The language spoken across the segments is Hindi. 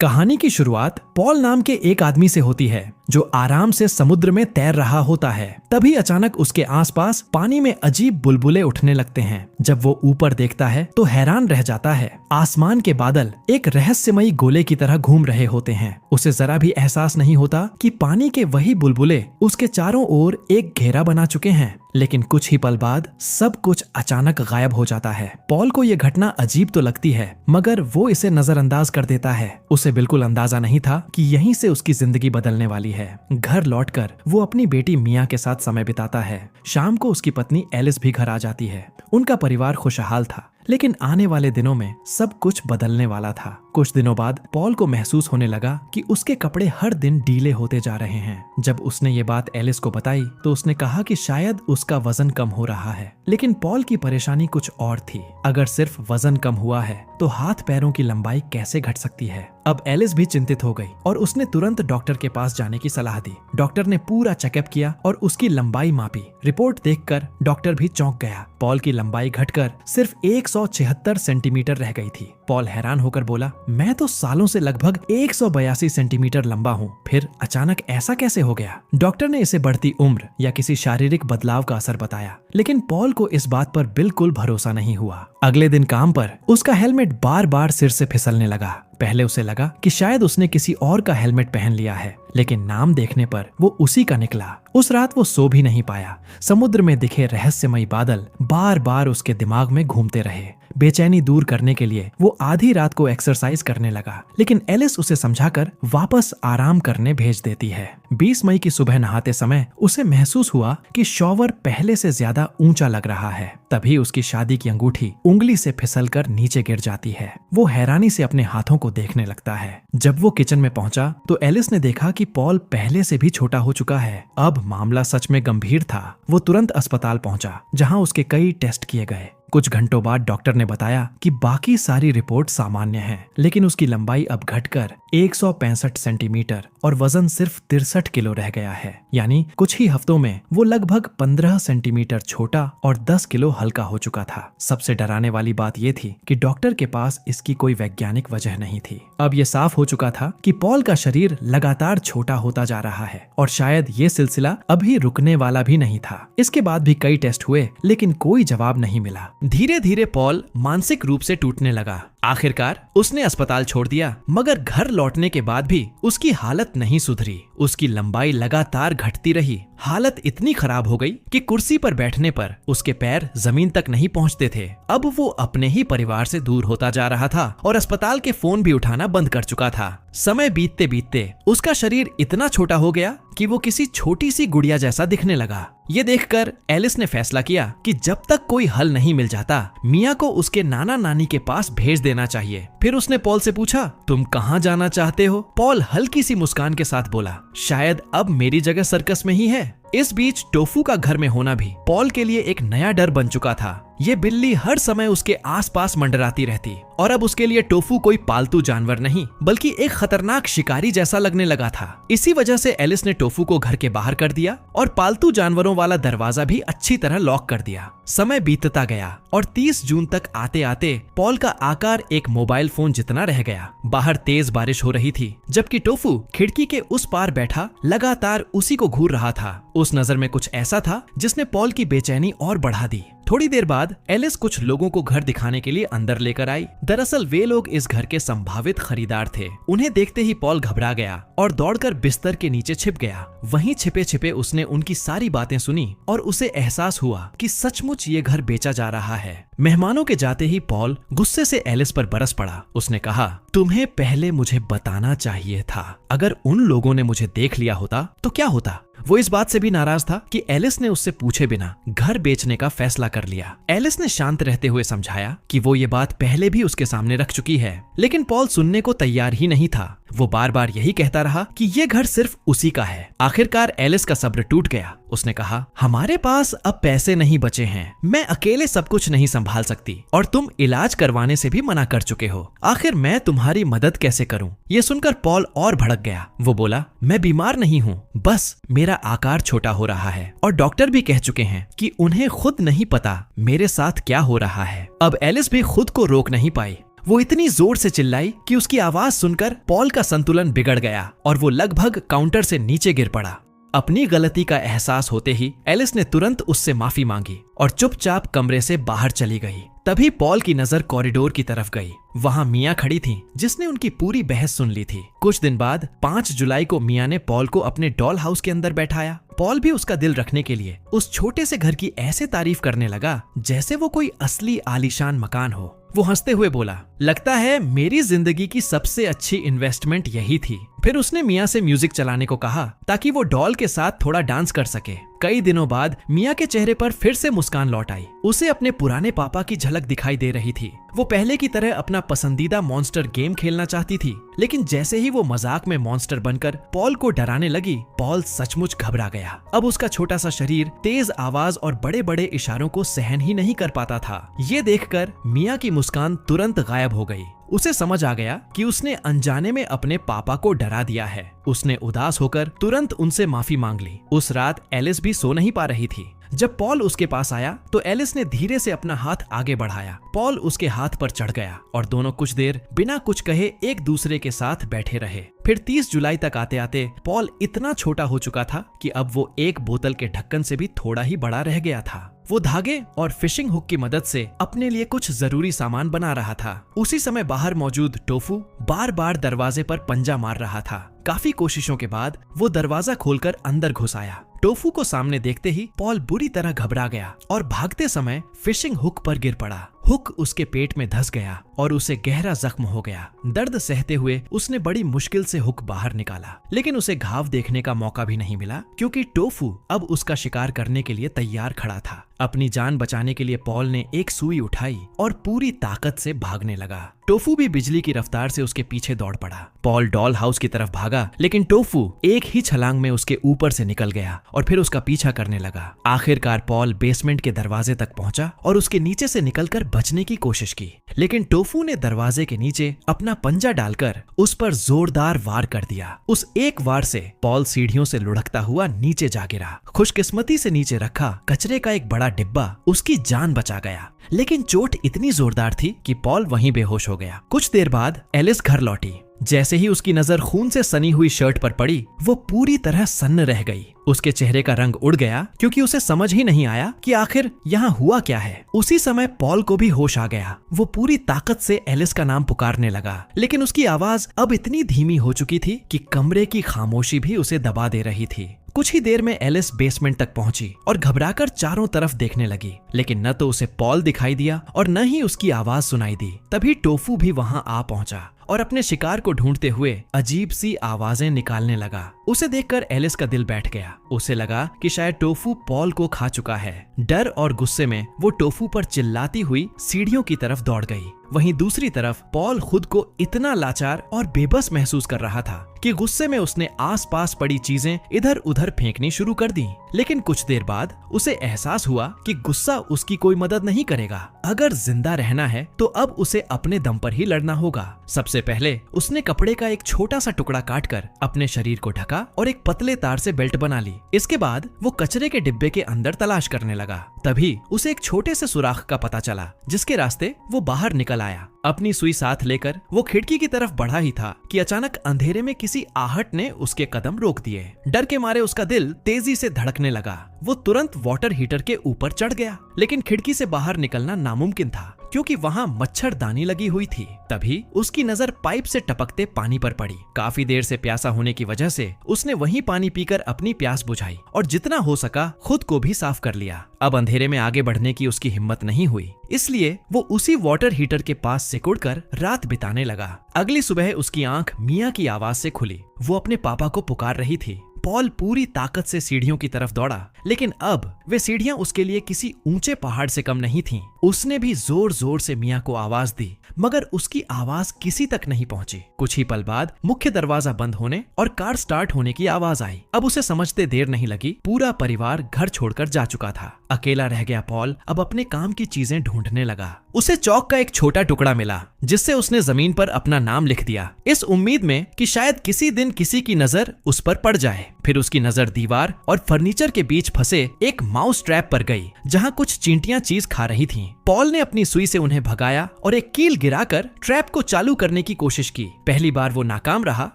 कहानी की शुरुआत पॉल नाम के एक आदमी से होती है जो आराम से समुद्र में तैर रहा होता है। तभी अचानक उसके आसपास पानी में अजीब बुलबुले उठने लगते हैं। जब वो ऊपर देखता है तो हैरान रह जाता है। आसमान के बादल एक रहस्यमयी गोले की तरह घूम रहे होते हैं। उसे जरा भी एहसास नहीं होता कि पानी के वही बुलबुले उसके चारों ओर एक घेरा बना चुके हैं। लेकिन कुछ ही पल बाद सब कुछ अचानक गायब हो जाता है। पॉल को यह घटना अजीब तो लगती है, मगर वो इसे नजरअंदाज कर देता है। उसे बिल्कुल अंदाजा नहीं था कि यहीं से उसकी जिंदगी बदलने वाली है। घर लौटकर वो अपनी बेटी मिया के साथ समय बिताता है। शाम को उसकी पत्नी एलिस भी घर आ जाती है। उनका परिवार खुशहाल था, लेकिन आने वाले दिनों में सब कुछ बदलने वाला था। कुछ दिनों बाद पॉल को महसूस होने लगा कि उसके कपड़े हर दिन ढीले होते जा रहे हैं। जब उसने ये बात एलिस को बताई तो उसने कहा कि शायद उसका वजन कम हो रहा है। लेकिन पॉल की परेशानी कुछ और थी। अगर सिर्फ वजन कम हुआ है तो हाथ पैरों की लंबाई कैसे घट सकती है। अब एलिस भी चिंतित हो गई और उसने तुरंत डॉक्टर के पास जाने की सलाह दी। डॉक्टर ने पूरा चेकअप किया और उसकी लंबाई मापी। रिपोर्ट देखकर डॉक्टर भी चौंक गया। पॉल की लंबाई घटकर सिर्फ 176 सेंटीमीटर रह गई थी। पॉल हैरान होकर बोला, मैं तो सालों से लगभग 182 सेंटीमीटर लंबा हूँ, फिर अचानक ऐसा कैसे हो गया। डॉक्टर ने इसे बढ़ती उम्र या किसी शारीरिक बदलाव का असर बताया, लेकिन पॉल को इस बात पर बिल्कुल भरोसा नहीं हुआ। अगले दिन काम पर उसका हेलमेट बार बार सिर से फिसलने लगा। पहले उसे लगा कि शायद उसने किसी और का हेलमेट पहन लिया है, लेकिन नाम देखने पर वो उसी का निकला। उस रात वो सो भी नहीं पाया। समुद्र में दिखे रहस्यमयी बादल बार बार उसके दिमाग में घूमते रहे। बेचैनी दूर करने के लिए वो आधी रात को एक्सरसाइज करने लगा, लेकिन एलिस उसे समझाकर वापस आराम करने भेज देती है। 20 मई की सुबह नहाते समय उसे महसूस हुआ कि शॉवर पहले से ज्यादा ऊंचा लग रहा है। तभी उसकी शादी की अंगूठी उंगली से फिसलकर नीचे गिर जाती है। वो हैरानी से अपने हाथों को देखने लगता है। जब वो किचन में पहुंचा तो एलिस ने देखा कि पॉल पहले से भी छोटा हो चुका है। अब मामला सच में गंभीर था। वो तुरंत अस्पताल पहुंचा, जहां उसके कई टेस्ट किए गए। कुछ घंटों बाद डॉक्टर ने बताया कि बाकी सारी रिपोर्ट सामान्य है, लेकिन उसकी लंबाई अब घटकर 165 सेंटीमीटर और वजन सिर्फ 63 किलो रह गया है। यानी कुछ ही हफ्तों में वो लगभग 15 सेंटीमीटर छोटा और 10 किलो हल्का हो चुका था। सबसे डराने वाली बात ये थी कि डॉक्टर के पास इसकी कोई वैज्ञानिक वजह नहीं थी। अब ये साफ हो चुका था कि पॉल का शरीर लगातार छोटा होता जा रहा है और शायद ये सिलसिला अभी रुकने वाला भी नहीं था। इसके बाद भी कई टेस्ट हुए, लेकिन कोई जवाब नहीं मिला। धीरे धीरे पॉल मानसिक रूप से टूटने लगा। आखिरकार उसने अस्पताल छोड़ दिया, मगर घर लौटने के बाद भी उसकी हालत नहीं सुधरी। उसकी लंबाई लगातार घटती रही। हालत इतनी खराब हो गई कि कुर्सी पर बैठने पर उसके पैर जमीन तक नहीं पहुंचते थे। अब वो अपने ही परिवार से दूर होता जा रहा था और अस्पताल के फोन भी उठाना बंद कर चुका था। समय बीतते बीतते उसका शरीर इतना छोटा हो गया कि वो किसी छोटी सी गुड़िया जैसा दिखने लगा। ये देखकर एलिस ने फैसला किया कि जब तक कोई हल नहीं मिल जाता, मिया को उसके नाना नानी के पास भेज देना चाहिए। फिर उसने पॉल से पूछा, तुम कहाँ जाना चाहते हो? पॉल हल्की सी मुस्कान के साथ बोला, शायद अब मेरी जगह सर्कस में ही है। इस बीच टोफू का घर में होना भी पॉल के लिए एक नया डर बन चुका था। ये बिल्ली हर समय उसके आसपास मंडराती रहती और अब उसके लिए टोफू कोई पालतू जानवर नहीं, बल्कि एक खतरनाक शिकारी जैसा लगने लगा था। इसी वजह से एलिस ने टोफू को घर के बाहर कर दिया और पालतू जानवरों वाला दरवाजा भी अच्छी तरह लॉक कर दिया। समय बीतता गया और 30 जून तक आते आते पॉल का आकार एक मोबाइल फोन जितना रह गया। बाहर तेज बारिश हो रही थी, जबकि टोफू खिड़की के उस पार बैठा लगातार उसी को घूर रहा था। उस नजर में कुछ ऐसा था जिसने पॉल की बेचैनी और बढ़ा दी। थोड़ी देर बाद एलिस कुछ लोगों को घर दिखाने के लिए अंदर लेकर आई। दरअसल वे लोग इस घर के संभावित खरीदार थे। उन्हें देखते ही पॉल घबरा गया और दौड़कर बिस्तर के नीचे छिप गया। वहीं छिपे छिपे उसने उनकी सारी बातें सुनी और उसे एहसास हुआ कि सचमुच ये घर बेचा जा रहा है। मेहमानों के जाते ही पॉल गुस्से से एलिस पर बरस पड़ा। उसने कहा, तुम्हें पहले मुझे बताना चाहिए था। अगर उन लोगों ने मुझे देख लिया होता तो क्या होता? वो इस बात से भी नाराज था कि एलिस ने उससे पूछे बिना घर बेचने का फैसला कर लिया। एलिस ने शांत रहते हुए समझाया कि वो ये बात पहले भी उसके सामने रख चुकी है, लेकिन पॉल सुनने को तैयार ही नहीं था। वो बार बार यही कहता रहा कि ये घर सिर्फ उसी का है। आखिरकार एलिस का सब्र टूट गया। उसने कहा, हमारे पास अब पैसे नहीं बचे हैं। मैं अकेले सब कुछ नहीं संभाल सकती और तुम इलाज करवाने से भी मना कर चुके हो। आखिर मैं तुम्हारी मदद कैसे करूं? ये सुनकर पॉल और भड़क गया। वो बोला, मैं बीमार नहीं हूँ, बस मेरा आकार छोटा हो रहा है और डॉक्टर भी कह चुके हैं कि उन्हें खुद नहीं पता मेरे साथ क्या हो रहा है। अब एलिस भी खुद को रोक नहीं पाई। वो इतनी जोर से चिल्लाई कि उसकी आवाज सुनकर पॉल का संतुलन बिगड़ गया और वो लगभग काउंटर से नीचे गिर पड़ा। अपनी गलती का एहसास होते ही एलिस ने तुरंत उससे माफी मांगी और चुपचाप कमरे से बाहर चली गई। तभी पॉल की नजर कॉरिडोर की तरफ गई। वहां मिया खड़ी थी जिसने उनकी पूरी बहस सुन ली थी। कुछ दिन बाद 5 जुलाई को मिया ने पॉल को अपने डॉल हाउस के अंदर बैठाया। पॉल भी उसका दिल रखने के लिए उस छोटे से घर की ऐसे तारीफ करने लगा जैसे वो कोई असली आलीशान मकान हो। वो हंसते हुए बोला, लगता है मेरी जिंदगी की सबसे अच्छी इन्वेस्टमेंट यही थी। फिर उसने मिया से म्यूजिक चलाने को कहा ताकि वो डॉल के साथ थोड़ा डांस कर सके। कई दिनों बाद मिया के चेहरे पर फिर से मुस्कान लौट आई। उसे अपने पुराने पापा की झलक दिखाई दे रही थी। वो पहले की तरह अपना पसंदीदा मॉन्स्टर गेम खेलना चाहती थी, लेकिन जैसे ही वो मजाक में मॉन्स्टर बनकर पॉल को डराने लगी, पॉल सचमुच घबरा गया। अब उसका छोटा सा शरीर तेज आवाज और बड़े बड़े इशारों को सहन ही नहीं कर पाता था। ये देखकर मिया की मुस्कान तुरंत गायब हो गई। उसे समझ आ गया कि उसने अनजाने में अपने पापा को डरा दिया है। उसने उदास होकर तुरंत उनसे माफी मांग ली। उस रात एलिस भी सो नहीं पा रही थी। जब पॉल उसके पास आया तो एलिस ने धीरे से अपना हाथ आगे बढ़ाया। पॉल उसके हाथ पर चढ़ गया और दोनों कुछ देर बिना कुछ कहे एक दूसरे के साथ बैठे रहे। फिर 30 जुलाई तक आते आते पॉल इतना छोटा हो चुका था कि अब वो एक बोतल के ढक्कन से भी थोड़ा ही बड़ा रह गया था। वो धागे और फिशिंग हुक की मदद से अपने लिए कुछ जरूरी सामान बना रहा था। उसी समय बाहर मौजूद टोफू बार बार दरवाजे पर पंजा मार रहा था। काफी कोशिशों के बाद वो दरवाजा खोलकर अंदर घुस आया। टोफू को सामने देखते ही पॉल बुरी तरह घबरा गया और भागते समय फिशिंग हुक पर गिर पड़ा। हुक उसके पेट में धंस गया और उसे गहरा जख्म हो गया। दर्द सहते हुए उसने बड़ी मुश्किल से हुक बाहर निकाला, लेकिन उसे घाव देखने का मौका भी नहीं मिला क्योंकि टोफू अब उसका शिकार करने के लिए तैयार खड़ा था। अपनी जान बचाने के लिए पॉल ने एक सुई उठाई और पूरी ताकत से भागने लगा। टोफू भी बिजली की रफ्तार से उसके पीछे दौड़ पड़ा। पॉल डॉल हाउस की तरफ भागा, लेकिन टोफू एक ही छलांग में उसके ऊपर से निकल गया और फिर उसका पीछा करने लगा। आखिरकार पॉल बेसमेंट के दरवाजे तक पहुंचा और उसके नीचे से निकलकर बचने की कोशिश की, लेकिन टोफू ने दरवाजे के नीचे अपना पंजा डालकर उस पर जोरदार वार कर दिया। उस एक वार से पॉल सीढ़ियों से लुढ़कता हुआ नीचे जा गिरा। खुशकिस्मती से नीचे रखा कचरे का एक बड़ा डिब्बा उसकी जान बचा गया, लेकिन चोट इतनी जोरदार थी कि पॉल वहीं बेहोश हो गया। कुछ देर बाद एलिस घर लौटी। जैसे ही उसकी नजर खून से सनी हुई शर्ट पर पड़ी, वो पूरी तरह सन्न रह गई। उसके चेहरे का रंग उड़ गया क्योंकि उसे समझ ही नहीं आया कि आखिर यहाँ हुआ क्या है। उसी समय पॉल को भी होश आ गया। वो पूरी ताकत से एलिस का नाम पुकारने लगा, लेकिन उसकी आवाज अब इतनी धीमी हो चुकी थी कि कमरे की खामोशी भी उसे दबा दे रही थी। कुछ ही देर में एलिस बेसमेंट तक पहुंची और घबराकर चारों तरफ देखने लगी, लेकिन न तो उसे पॉल दिखाई दिया और न ही उसकी आवाज सुनाई दी। तभी टोफू भी वहां आ पहुंचा और अपने शिकार को ढूंढते हुए अजीब सी आवाजें निकालने लगा। उसे देखकर एलिस का दिल बैठ गया। उसे लगा कि शायद टोफू पॉल को खा चुका है। डर और गुस्से में वो टोफू पर चिल्लाती हुई सीढ़ियों की तरफ दौड़ गई। वहीं दूसरी तरफ पॉल खुद को इतना लाचार और बेबस महसूस कर रहा था कि गुस्से में उसने आसपास पड़ी चीजें इधर उधर फेंकनी शुरू कर दी। लेकिन कुछ देर बाद उसे एहसास हुआ कि गुस्सा उसकी कोई मदद नहीं करेगा। अगर जिंदा रहना है तो अब उसे अपने दम पर ही लड़ना होगा। सबसे पहले उसने कपड़े का एक छोटा सा टुकड़ा काटकर अपने शरीर को ढका और एक पतले तार से बेल्ट बना ली। इसके बाद वो कचरे के डिब्बे के अंदर तलाश करने लगा। तभी उसे एक छोटे से सुराख का पता चला जिसके रास्ते वो बाहर निकल आया। अपनी सुई साथ लेकर वो खिड़की की तरफ बढ़ा ही था कि अचानक अंधेरे में किसी आहट ने उसके कदम रोक दिए। डर के मारे उसका दिल तेजी से धड़कने लगा। वो तुरंत वाटर हीटर के ऊपर चढ़ गया, लेकिन खिड़की से बाहर निकलना नामुमकिन था क्योंकि वहाँ मच्छरदानी लगी हुई थी। तभी उसकी नजर पाइप से टपकते पानी पर पड़ी। काफी देर से प्यासा होने की वजह से उसने वहीं पानी पीकर अपनी प्यास बुझाई और जितना हो सका खुद को भी साफ कर लिया। अब अंधेरे में आगे बढ़ने की उसकी हिम्मत नहीं हुई, इसलिए वो उसी वाटर हीटर के पास सिकुड़कर रात बिताने लगा। अगली सुबह उसकी आंख मिया की आवाज से खुली। वो अपने पापा को पुकार रही थी। पॉल पूरी ताकत से सीढ़ियों की तरफ दौड़ा, लेकिन अब वे सीढ़ियां उसके लिए किसी ऊंचे पहाड़ से कम नहीं थीं। उसने भी जोर जोर से मिया को आवाज दी, मगर उसकी आवाज किसी तक नहीं पहुंची। कुछ ही पल बाद मुख्य दरवाजा बंद होने और कार स्टार्ट होने की आवाज आई। अब उसे समझते देर नहीं लगी। पूरा परिवार घर छोड़कर जा चुका था। अकेला रह गया पॉल अब अपने काम की चीजें ढूंढने लगा। उसे चौक का एक छोटा टुकड़ा मिला जिससे उसने जमीन पर अपना नाम लिख दिया, इस उम्मीद में कि शायद किसी दिन किसी की नजर उस पर पड़ जाए। फिर उसकी नजर दीवार और फर्नीचर के बीच फंसे एक माउस ट्रैप पर गई जहां कुछ चींटियां चीज खा रही थीं। पॉल ने अपनी सुई से उन्हें भगाया और एक कील गिराकर ट्रैप को चालू करने की कोशिश की। पहली बार वो नाकाम रहा,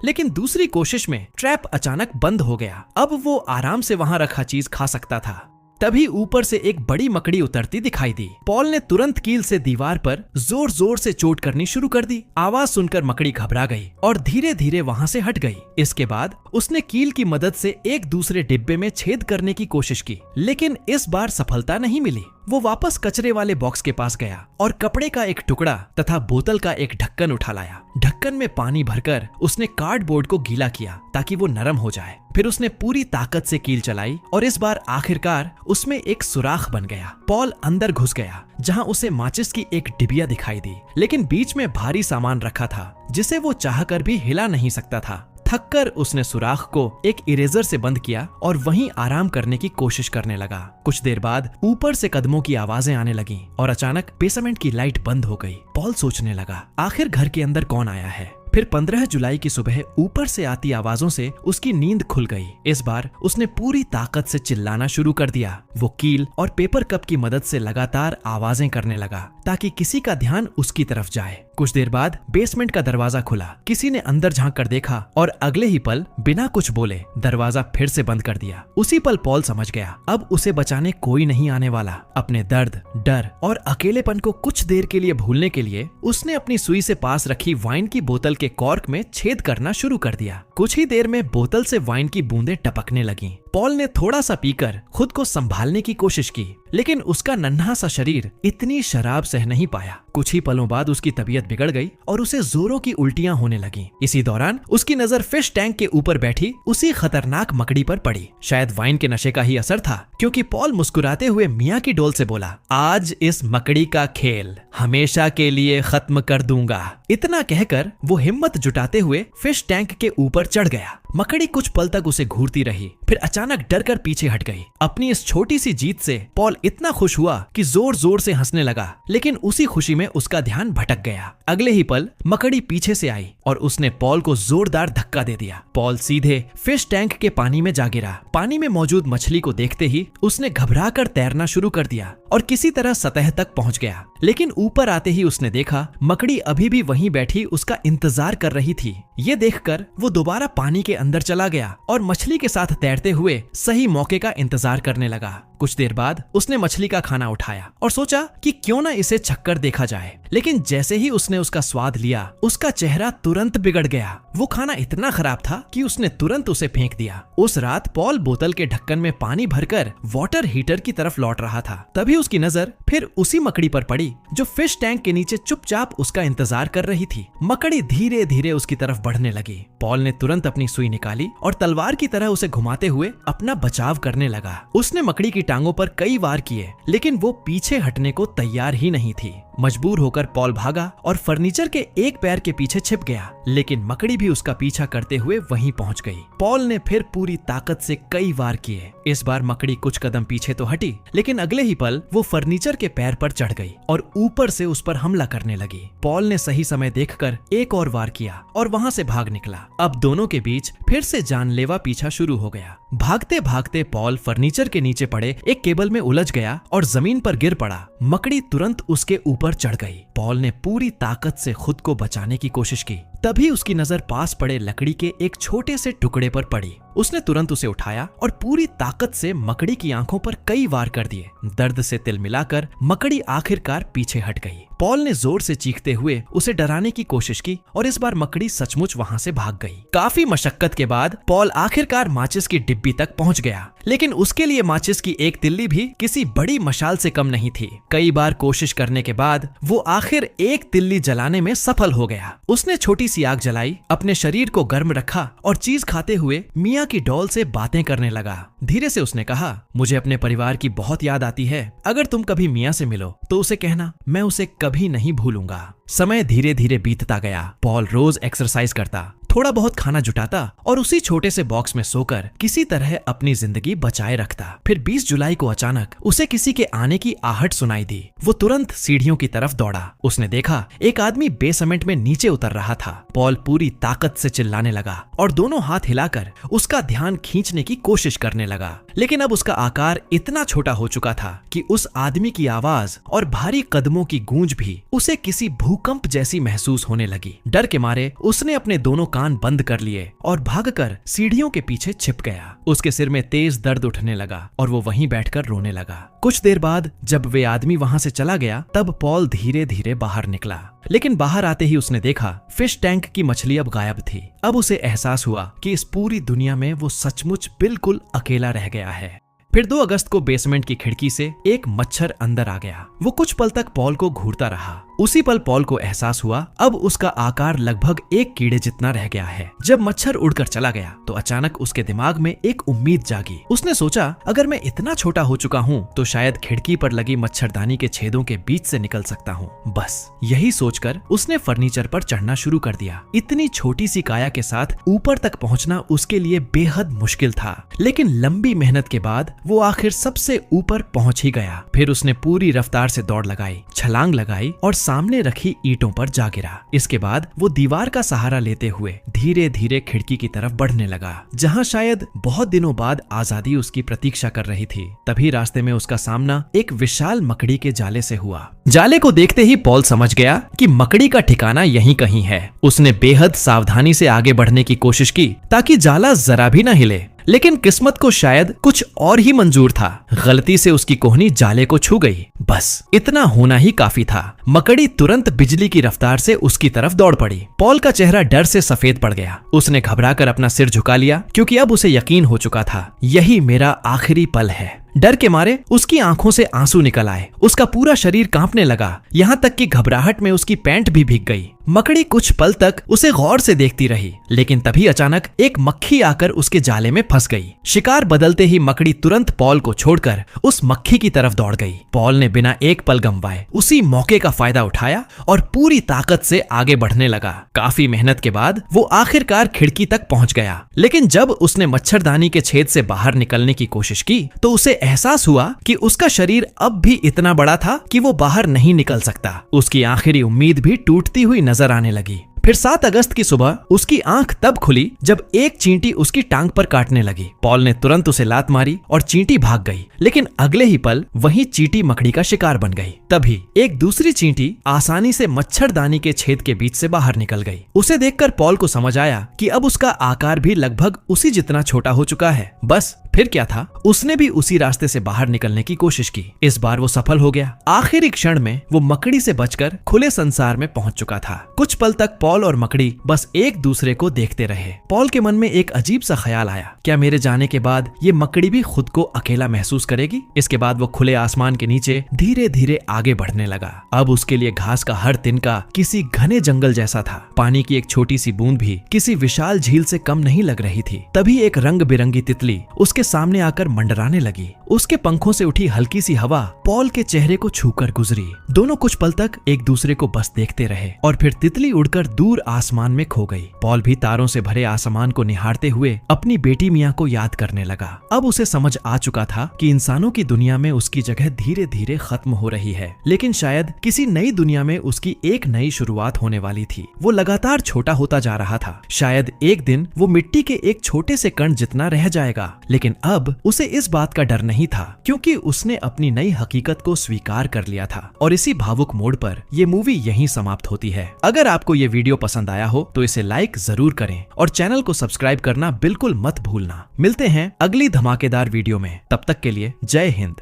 लेकिन दूसरी कोशिश में ट्रैप अचानक बंद हो गया। अब वो आराम से वहां रखा चीज खा सकता था। तभी ऊपर से एक बड़ी मकड़ी उतरती दिखाई दी। पॉल ने तुरंत कील से दीवार पर जोर जोर से चोट करनी शुरू कर दी। आवाज सुनकर मकड़ी घबरा गई और धीरे धीरे वहां से हट गई। इसके बाद उसने कील की मदद से एक दूसरे डिब्बे में छेद करने की कोशिश की, लेकिन इस बार सफलता नहीं मिली। वो वापस कचरे वाले बॉक्स के पास गया और कपड़े का एक टुकड़ा तथा बोतल का एक ढक्कन उठा लाया। ढक्कन में पानी भरकर उसने कार्डबोर्ड को गीला किया ताकि वो नरम हो जाए। फिर उसने पूरी ताकत से कील चलाई और इस बार आखिरकार उसमें एक सुराख बन गया। पॉल अंदर घुस गया, जहां उसे माचिस की एक डिबिया दिखाई दी, लेकिन बीच में भारी सामान रखा था जिसे वो चाहकर भी हिला नहीं सकता था। थककर उसने सुराख को एक इरेजर से बंद किया और वहीं आराम करने की कोशिश करने लगा। कुछ देर बाद ऊपर से कदमों की आवाजें आने लगीं और अचानक बेसमेंट की लाइट बंद हो गई। पॉल सोचने लगा, आखिर घर के अंदर कौन आया है। फिर 15 जुलाई की सुबह ऊपर से आती आवाजों से उसकी नींद खुल गई। इस बार उसने पूरी ताकत से चिल्लाना शुरू कर दिया। वो कील और पेपर कप की मदद से लगातार आवाजें करने लगा ताकि किसी का ध्यान उसकी तरफ जाए। कुछ देर बाद बेसमेंट का दरवाजा खुला। किसी ने अंदर झांक कर देखा और अगले ही पल बिना कुछ बोले दरवाजा फिर से बंद कर दिया। उसी पल पॉल समझ गया, अब उसे बचाने कोई नहीं आने वाला। अपने दर्द, डर और अकेलेपन को कुछ देर के लिए भूलने के लिए उसने अपनी सुई से पास रखी वाइन की बोतल के कॉर्क में छेद करना शुरू कर दिया। कुछ ही देर में बोतल से वाइन की बूंदें टपकने लगीं। पॉल ने थोड़ा सा पीकर खुद को संभालने की कोशिश की, लेकिन उसका नन्हा सा शरीर इतनी शराब सह नहीं पाया। कुछ ही पलों बाद उसकी तबीयत बिगड़ गई और उसे जोरों की उल्टियां होने लगीं। इसी दौरान उसकी नजर फिश टैंक के ऊपर बैठी उसी खतरनाक मकड़ी पर पड़ी। शायद वाइन के नशे का ही असर था, क्योंकि पॉल मुस्कुराते हुए मियाँ की डोल से बोला, आज इस मकड़ी का खेल हमेशा के लिए खत्म कर दूंगा। इतना कहकर वो हिम्मत जुटाते हुए फिश टैंक के ऊपर चढ़ गया। मकड़ी कुछ पल तक उसे घूरती रही, फिर अचानक डरकर पीछे हट गई। अपनी इस छोटी सी जीत से पॉल इतना खुश हुआ कि जोर जोर से हंसने लगा, लेकिन उसी खुशी में उसका ध्यान भटक गया। अगले ही पल मकड़ी पीछे से आई और उसने पॉल को जोरदार धक्का दे दिया। पॉल सीधे फिश टैंक के पानी में जा गिरा। पानी में मौजूद मछली को देखते ही उसने घबराकर तैरना शुरू कर दिया और किसी तरह सतह तक पहुंच गया। लेकिन ऊपर आते ही उसने देखा मकड़ी अभी भी वहीं बैठी उसका इंतजार कर रही थी। ये देखकर वो दोबारा पानी के अंदर चला गया और मछली के साथ तैरते हुए सही मौके का इंतजार करने लगा। कुछ देर बाद उसने मछली का खाना उठाया और सोचा कि क्यों ना इसे छक्कर देखा जाए, लेकिन जैसे ही उसने उसका स्वाद लिया उसका चेहरा तुरंत बिगड़ गया। वो खाना इतना खराब था कि उसने तुरंत उसे फेंक दिया। उस रात पॉल बोतल के ढक्कन में पानी भरकर वाटर हीटर की तरफ लौट रहा था। तभी उसकी नजर फिर उसी मकड़ी पर पड़ी जो फिश टैंक के नीचे चुपचाप उसका इंतजार कर रही थी। मकड़ी धीरे धीरे उसकी तरफ बढ़ने लगी। पॉल ने तुरंत अपनी सुई निकाली और तलवार की तरह उसे घुमाते हुए अपना बचाव करने लगा। उसने मकड़ी की टांगों पर कई वार किए, लेकिन वो पीछे हटने को तैयार ही नहीं थी। मजबूर होकर पॉल भागा और फर्नीचर के एक पैर के पीछे छिप गया, लेकिन मकड़ी भी उसका पीछा करते हुए वहीं पहुंच गई। पॉल ने फिर पूरी ताकत से कई वार किए। इस बार मकड़ी कुछ कदम पीछे तो हटी, लेकिन अगले ही पल वो फर्नीचर के पैर पर चढ़ गई और ऊपर से उस पर हमला करने लगी। पॉल ने सही समय देखकर एक और वार किया और वहां से भाग निकला। अब दोनों के बीच फिर से जानलेवा पीछा शुरू हो गया। भागते भागते पॉल फर्नीचर के नीचे पड़े एक केबल में उलझ गया और जमीन पर गिर पड़ा। मकड़ी तुरंत उसके ऊपर चढ़ गई। पॉल ने पूरी ताकत से खुद को बचाने की कोशिश की। तभी उसकी नजर पास पड़े लकड़ी के एक छोटे से टुकड़े पर पड़ी। उसने तुरंत उसे उठाया और पूरी ताकत से मकड़ी की आंखों पर कई वार कर दिए। दर्द से तिल मिलाकर मकड़ी आखिरकार पीछे हट गई। पॉल ने जोर से चीखते हुए उसे डराने की कोशिश की और इस बार मकड़ी सचमुच वहां से भाग गई। काफी मशक्कत के बाद पॉल आखिरकार माचिस की डिब्बी तक पहुंच गया, लेकिन उसके लिए माचिस की एक तिल्ली भी किसी बड़ी मशाल से कम नहीं थी। कई बार कोशिश करने के बाद वो आखिर एक तिल्ली जलाने में सफल हो गया। उसने छोटी सी आग जलाई, अपने शरीर को गर्म रखा और चीज खाते हुए मियाँ की डॉल से बातें करने लगा। धीरे से उसने कहा, मुझे अपने परिवार की बहुत याद आती है। अगर तुम कभी मियाँ से मिलो तो उसे कहना, मैं उसे कभी नहीं भूलूंगा। समय धीरे धीरे बीतता गया। पॉल रोज एक्सरसाइज करता, थोड़ा बहुत खाना जुटाता और उसी छोटे से बॉक्स में सोकर किसी तरह अपनी जिंदगी बचाए रखता। फिर 20 जुलाई को अचानक उसे किसी के आने की आहट सुनाई दी। वो तुरंत सीढ़ियों की तरफ दौड़ा। उसने देखा एक आदमी बेसमेंट में नीचे उतर रहा था। पॉल पूरी ताकत से चिल्लाने लगा और दोनों हाथ हिलाकर उसका ध्यान खींचने की कोशिश करने लगा, लेकिन अब उसका आकार इतना छोटा हो चुका था कि उस आदमी की आवाज और भारी कदमों की गूंज भी उसे किसी भूकंप जैसी महसूस होने लगी। डर के मारे उसने अपने दोनों कान बंद कर लिए और भागकर सीढ़ियों के पीछे छिप गया। उसके सिर में तेज दर्द उठने लगा और वो वहीं बैठकर रोने लगा। कुछ देर बाद जब वे आदमी वहां से चला गया तब पॉल धीरे धीरे बाहर निकला, लेकिन बाहर आते ही उसने देखा फिश टैंक की मछली अब गायब थी। अब उसे एहसास हुआ कि इस पूरी दुनिया में वो सचमुच बिल्कुल अकेला रह गया है। फिर 2 अगस्त को बेसमेंट की खिड़की से एक मच्छर अंदर आ गया। वो कुछ पल तक पॉल को घूरता रहा। उसी पल पॉल को एहसास हुआ अब उसका आकार लगभग एक कीड़े जितना रह गया है। जब मच्छर उड़कर चला गया तो अचानक उसके दिमाग में एक उम्मीद जागी। उसने सोचा अगर मैं इतना छोटा हो चुका हूँ तो शायद खिड़की पर लगी मच्छरदानी के छेदों के बीच से निकल सकता हूँ। बस यही सोचकर उसने फर्नीचर पर चढ़ना शुरू कर दिया। इतनी छोटी सी काया के साथ ऊपर तक पहुँचना उसके लिए बेहद मुश्किल था, लेकिन लंबी मेहनत के बाद वो आखिर सबसे ऊपर पहुँच ही गया। फिर उसने पूरी रफ्तार से दौड़ लगाई, छलांग लगाई और सामने रखी ईंटों पर जा गिरा। इसके बाद वो दीवार का सहारा लेते हुए धीरे धीरे खिड़की की तरफ बढ़ने लगा, जहां शायद बहुत दिनों बाद आजादी उसकी प्रतीक्षा कर रही थी। तभी रास्ते में उसका सामना एक विशाल मकड़ी के जाले से हुआ। जाले को देखते ही पॉल समझ गया कि मकड़ी का ठिकाना यहीं कहीं है। उसने बेहद सावधानी से आगे बढ़ने की कोशिश की ताकि जाला जरा भी न हिले, लेकिन किस्मत को शायद कुछ और ही मंजूर था। गलती से उसकी कोहनी जाले को छू गई। बस इतना होना ही काफी था। मकड़ी तुरंत बिजली की रफ्तार से उसकी तरफ दौड़ पड़ी। पॉल का चेहरा डर से सफेद पड़ गया। उसने घबराकर अपना सिर झुका लिया क्योंकि अब उसे यकीन हो चुका था यही मेरा आखिरी पल है। डर के मारे उसकी आंखों से आंसू निकल आए। उसका पूरा शरीर कांपने लगा, यहाँ तक कि घबराहट में उसकी पैंट भी भीग गई। मकड़ी कुछ पल तक उसे गौर से देखती रही, लेकिन तभी अचानक एक मक्खी आकर उसके जाले में फंस गई। शिकार बदलते ही मकड़ी तुरंत पॉल को छोड़कर उस मक्खी की तरफ दौड़ गई। पॉल ने बिना एक पल गंवाए उसी मौके का फायदा उठाया और पूरी ताकत से आगे बढ़ने लगा। काफी मेहनत के बाद वो आखिरकार खिड़की तक पहुंच गया, लेकिन जब उसने मच्छरदानी के छेद से बाहर निकलने की कोशिश की तो उसे एहसास हुआ कि उसका शरीर अब भी इतना बड़ा था कि वो बाहर नहीं निकल सकता। उसकी आखिरी उम्मीद भी टूटती हुई नजर आने लगी। फिर 7 अगस्त की सुबह उसकी आंख तब खुली जब एक चींटी उसकी टांग पर काटने लगी। पॉल ने तुरंत उसे लात मारी और चींटी भाग गई, लेकिन अगले ही पल वही चींटी मकड़ी का शिकार बन गई। तभी एक दूसरी चींटी आसानी से मच्छरदानी के छेद के बीच से बाहर निकल गई। उसे देखकर पॉल को समझ आया कि अब उसका आकार भी लगभग उसी जितना छोटा हो चुका है। बस फिर क्या था, उसने भी उसी रास्ते से बाहर निकलने की कोशिश की। इस बार वो सफल हो गया। आखिरी क्षण में वो मकड़ी से बचकर खुले संसार में पहुंच चुका था। कुछ पल तक पॉल और मकड़ी बस एक दूसरे को देखते रहे। पॉल के मन में एक अजीब सा ख्याल आया, क्या मेरे जाने के बाद ये मकड़ी भी खुद को अकेला महसूस करेगी? इसके बाद वो खुले आसमान के नीचे धीरे धीरे आगे बढ़ने लगा। अब उसके लिए घास का हर तिनका किसी घने जंगल जैसा था। पानी की एक छोटी सी बूंद भी किसी विशाल झील से कम नहीं लग रही थी। तभी एक रंग बिरंगी तितली उसके सामने आकर मंडराने लगी। उसके पंखों से उठी हल्की सी हवा पॉल के चेहरे को छूकर गुजरी। दोनों कुछ पल तक एक दूसरे को बस देखते रहे और फिर तितली उड़कर दूर आसमान में खो गई। पॉल भी तारों से भरे आसमान को निहारते हुए अपनी बेटी मियां को याद करने लगा। अब उसे समझ आ चुका था कि इंसानों की दुनिया में उसकी जगह धीरे धीरे खत्म हो रही है, लेकिन शायद किसी नई दुनिया में उसकी एक नई शुरुआत होने वाली थी। वो लगातार छोटा होता जा रहा था। शायद एक दिन वो मिट्टी के एक छोटे से कण जितना रह जाएगा, लेकिन अब उसे इस बात का डर नहीं था क्योंकि उसने अपनी नई हकीकत को स्वीकार कर लिया था। और इसी भावुक मोड़ पर ये मूवी यहीं समाप्त होती है। अगर आपको ये वीडियो पसंद आया हो तो इसे लाइक जरूर करें और चैनल को सब्सक्राइब करना बिल्कुल मत भूलना। मिलते हैं अगली धमाकेदार वीडियो में, तब तक के लिए जय हिंद।